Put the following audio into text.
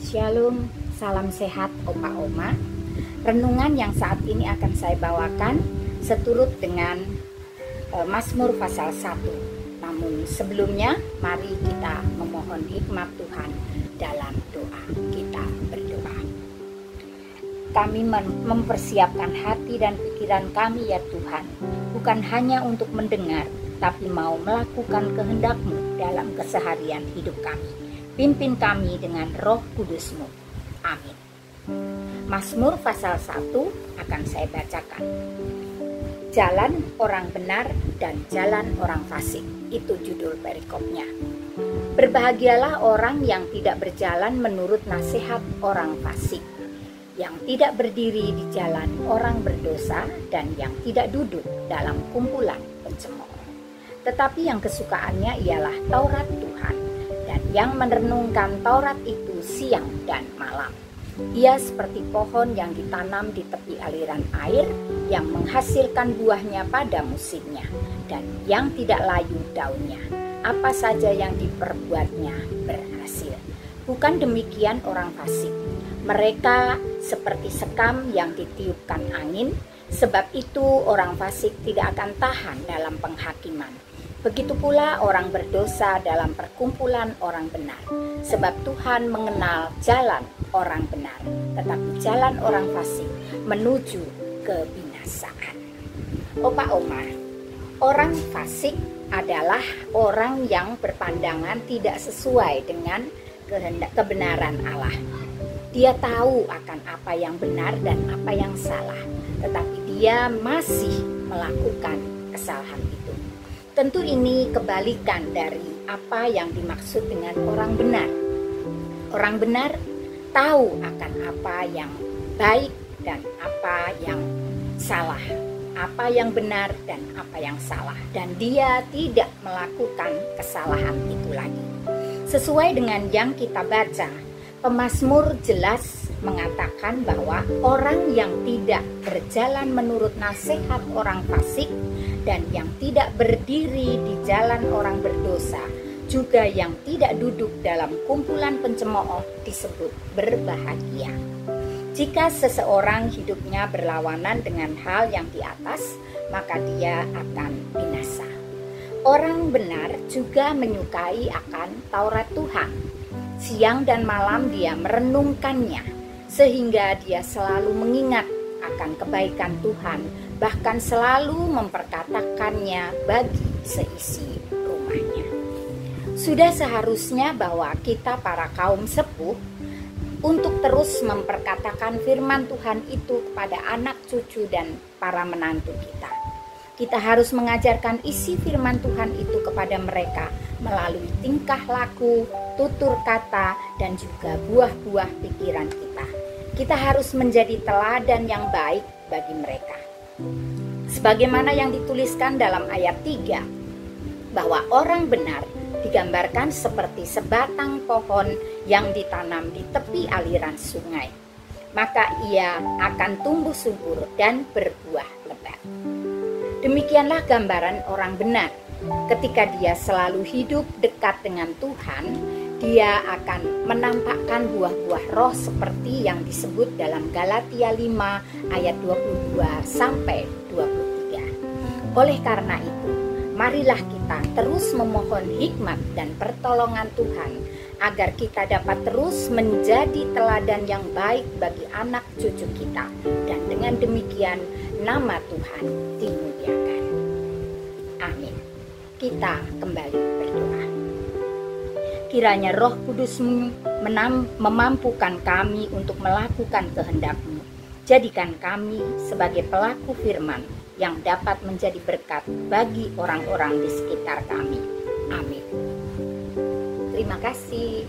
Shalom, salam sehat Opa Oma. Renungan yang saat ini akan saya bawakan seturut dengan Mazmur pasal 1. Namun sebelumnya mari kita memohon hikmat Tuhan dalam doa. Kita berdoa. Kami mempersiapkan hati dan pikiran kami ya Tuhan, bukan hanya untuk mendengar, tapi mau melakukan kehendak-Mu dalam keseharian hidup kami. Pimpin kami dengan Roh Kudus-Mu. Amin. Mazmur pasal 1 akan saya bacakan. Jalan orang benar dan jalan orang fasik. Itu judul perikopnya. Berbahagialah orang yang tidak berjalan menurut nasihat orang fasik, yang tidak berdiri di jalan orang berdosa, dan yang tidak duduk dalam kumpulan pencemooh. Tetapi yang kesukaannya ialah Taurat Tuhan, dan yang merenungkan Taurat itu siang dan malam. Ia seperti pohon yang ditanam di tepi aliran air, yang menghasilkan buahnya pada musimnya, dan yang tidak layu daunnya. Apa saja yang diperbuatnya berhasil. Bukan demikian orang fasik. Mereka seperti sekam yang ditiupkan angin, sebab itu orang fasik tidak akan tahan dalam penghakiman. Begitu pula orang berdosa dalam perkumpulan orang benar, sebab Tuhan mengenal jalan orang benar, tetapi jalan orang fasik menuju kebinasaan. Opa Oma, orang fasik adalah orang yang berpandangan tidak sesuai dengan kehendak kebenaran Allah. Dia tahu akan apa yang benar dan apa yang salah, tetapi dia masih melakukan kesalahan itu. Tentu ini kebalikan dari apa yang dimaksud dengan orang benar. Orang benar tahu akan apa yang baik dan apa yang salah, apa yang benar dan apa yang salah, dan dia tidak melakukan kesalahan itu lagi. Sesuai dengan yang kita baca, pemazmur jelas mengatakan bahwa orang yang tidak berjalan menurut nasihat orang fasik dan yang tidak berdiri di jalan orang berdosa, juga yang tidak duduk dalam kumpulan pencemooh disebut berbahagia. Jika seseorang hidupnya berlawanan dengan hal yang di atas, maka dia akan binasa. Orang benar juga menyukai akan Taurat Tuhan. Siang dan malam dia merenungkannya, sehingga dia selalu mengingat akan kebaikan Tuhan, bahkan selalu memperkatakannya bagi seisi rumahnya. Sudah seharusnya bahwa kita para kaum sepuh untuk terus memperkatakan firman Tuhan itu kepada anak cucu dan para menantu kita. Kita harus mengajarkan isi firman Tuhan itu kepada mereka melalui tingkah laku, tutur kata, dan juga buah-buah pikiran kita. Kita harus menjadi teladan yang baik bagi mereka. Sebagaimana yang dituliskan dalam ayat 3, bahwa orang benar digambarkan seperti sebatang pohon yang ditanam di tepi aliran sungai. Maka ia akan tumbuh subur dan berbuah lebat. Demikianlah gambaran orang benar. Ketika dia selalu hidup dekat dengan Tuhan, dia akan menampakkan buah-buah roh seperti yang disebut dalam Galatia 5 ayat 22 sampai 23. Oleh karena itu, marilah kita terus memohon hikmat dan pertolongan Tuhan agar kita dapat terus menjadi teladan yang baik bagi anak cucu kita, dan dengan demikian nama Tuhan dimuliakan. Amin. Kita kembali berdoa. Kiranya Roh Kudus-Mu memampukan kami untuk melakukan kehendak-Mu. Jadikan kami sebagai pelaku firman yang dapat menjadi berkat bagi orang-orang di sekitar kami. Amin. Terima kasih.